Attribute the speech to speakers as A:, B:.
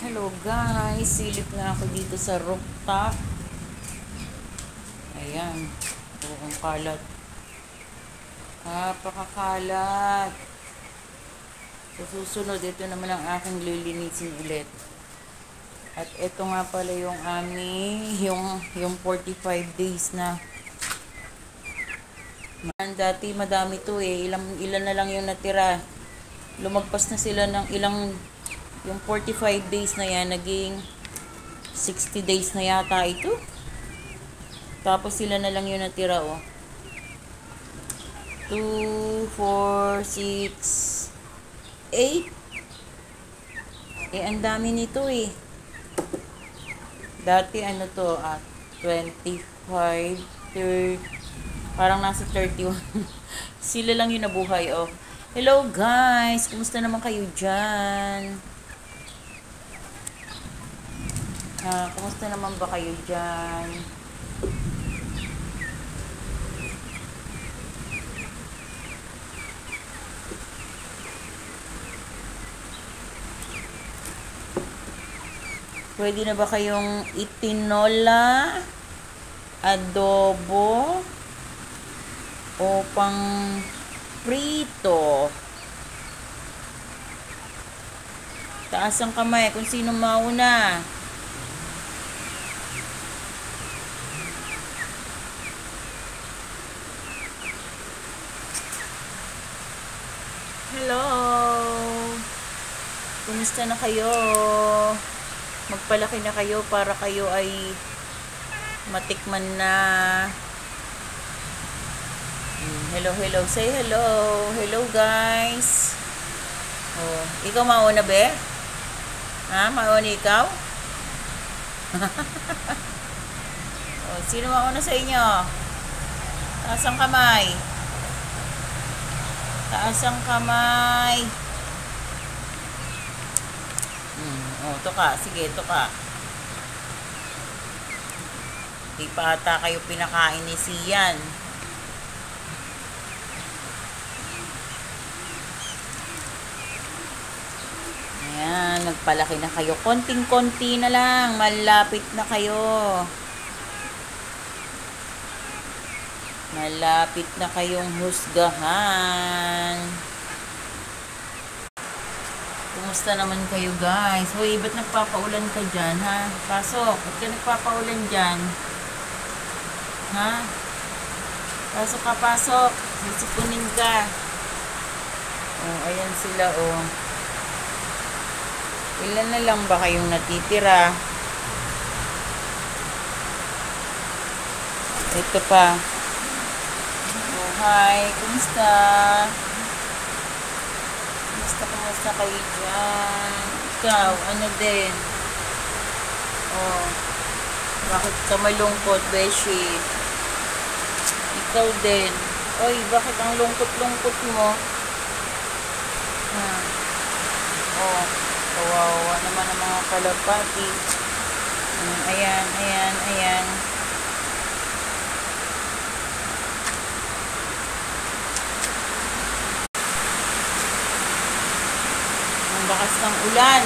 A: Hello guys, silip na ako dito sa rooftop. Ayan, ang kalat. Napakakalat. Sa susunod, ito naman ang aking lilinisin ulit. At ito nga pala yung yung 45 days na. Dati madami to eh, ilan na lang yung natira. Lumagpas na sila ng yung 45 days na yan, naging 60 days na yata ito. Tapos sila na lang yung natira, oh. 2, 4, 6, 8. Ang dami nito eh. Dati ano to, 25, 30, parang nasa 31. Sila lang yung nabuhay, oh. Hello guys, kumusta naman kayo dyan? Kumusta naman ba kayo dyan? Pwede na ba kayong itinola, adobo, o pang prito? Taas ang kamay kung sino mauna. Hello! Kumusta na kayo? Magpalaki na kayo para kayo ay matikman na. Hello, hello. Say hello. Hello guys. Oh, ikaw mauna be? Ha? Mauna ikaw? Oh, sino mauna sa inyo? Taas ang kamay. Taas ang kamay. Oh, ito ka. Sige, ito ka. Di pa ata kayo pinakain ni Sian. Ayan, nagpalaki na kayo. Konting-konti na lang. Malapit na kayo. Malapit na kayong husgahan. Kumusta naman kayo guys? Hoy, ba't nagpapaulan ka dyan, ha? Pasok. Ba't ka nagpapaulan dyan? Ha? Pasok ka, pasok. Sisipunin ka. Oh, ayan sila, oh. Ilan na lang ba kayong natitira? Ito pa. Oh, hi. Kumusta? Kumusta kayo dyan? Ikaw, ano din? Oh, bakit ka malungkot, Beshi? Ikaw din. Oy, bakit ang lungkot-lungkot mo? Oh, kawawa naman ang mga kalapati. Ayan, ayan, ayan. Ang lakas ng ulan.